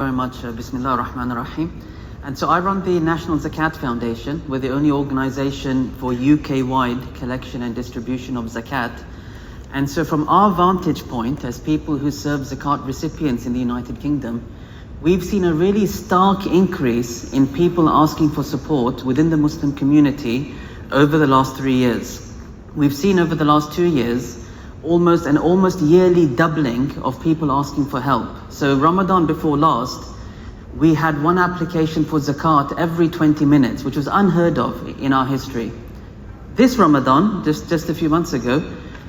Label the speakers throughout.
Speaker 1: Very much. Bismillah ar-Rahman ar-Rahim. And so I run the National Zakat Foundation. We're the only organization for UK-wide collection and distribution of zakat. And so from our vantage point as people who serve zakat recipients in the United Kingdom, we've seen a really stark increase in people asking for support within the Muslim community over the last 3 years. We've seen over the last 2 years almost yearly doubling of people asking for help. So Ramadan before last, we had one application for zakat every 20 minutes, which was unheard of in our history. This Ramadan, just a few months ago,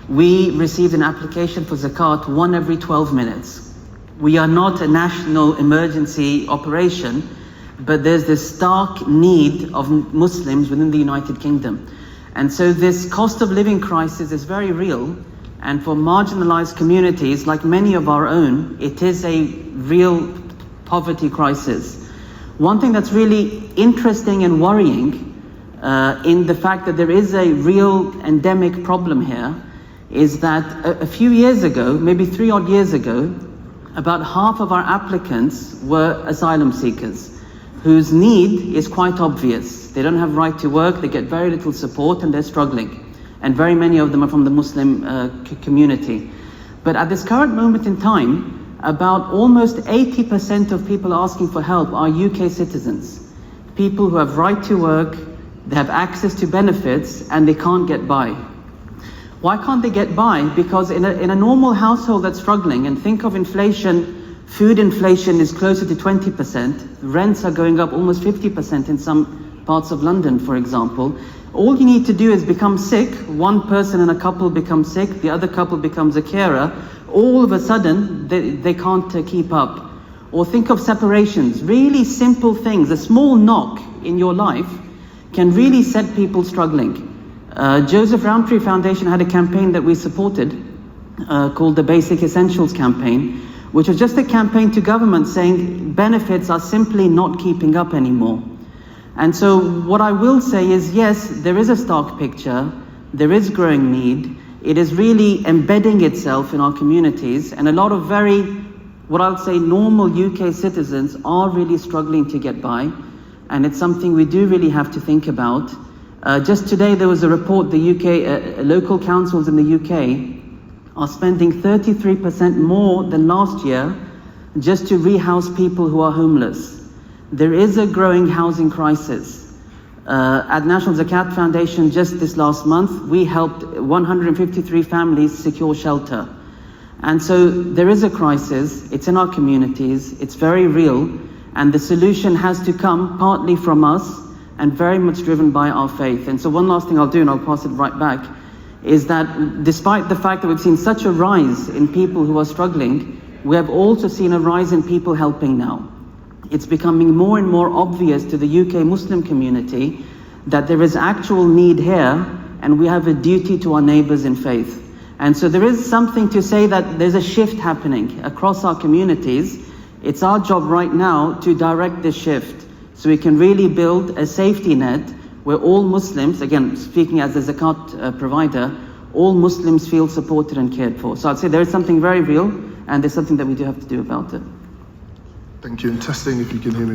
Speaker 1: we received an application for zakat one every 12 minutes. We are not a national emergency operation, but there's this stark need of Muslims within the United Kingdom. And so this cost of living crisis is very real. And for marginalized communities like many of our own, it is a real poverty crisis. One thing that's really interesting and worrying in the fact that there is a real endemic problem here is that a few years ago, maybe 3 odd years ago, about half of our applicants were asylum seekers whose need is quite obvious. They don't have right to work, they get very little support, and they're struggling. And very many of them are from the Muslim community. But at this current moment in time, about almost 80% of people asking for help are UK citizens. People who have right to work, they have access to benefits, and they can't get by. Why can't they get by? Because in a normal household that's struggling, and think of inflation, food inflation is closer to 20%, rents are going up almost 50% in some parts of London, for example. All you need to do is become sick. One person in a couple becomes sick, the other couple becomes a carer. All of a sudden, they can't keep up. Or think of separations, really simple things. A small knock in your life can really set people struggling. Joseph Rowntree Foundation had a campaign that we supported called the Basic Essentials Campaign, which was just a campaign to government saying benefits are simply not keeping up anymore. And so what I will say is, yes, there is a stark picture, there is growing need, it is really embedding itself in our communities, and a lot of very, what I would say, normal UK citizens are really struggling to get by, and it's something we do really have to think about. Just today there was a report, the UK, local councils in the UK are spending 33% more than last year just to rehouse people who are homeless. There is a growing housing crisis. At National Zakat Foundation, just this last month, we helped 153 families secure shelter. And so there is a crisis, it's in our communities, it's very real, and the solution has to come partly from us and very much driven by our faith. And so one last thing I'll do, and I'll pass it right back, is that despite the fact that we've seen such a rise in people who are struggling, we have also seen a rise in people helping now. It's becoming more and more obvious to the UK Muslim community that there is actual need here, and we have a duty to our neighbors in faith. And so there is something to say that there's a shift happening across our communities. It's our job right now to direct this shift so we can really build a safety net where all Muslims, again speaking as a zakat provider, all Muslims feel supported and cared for. So I'd say there is something very real, and there's something that we do have to do about it.
Speaker 2: Thank you. And testing if you can hear me.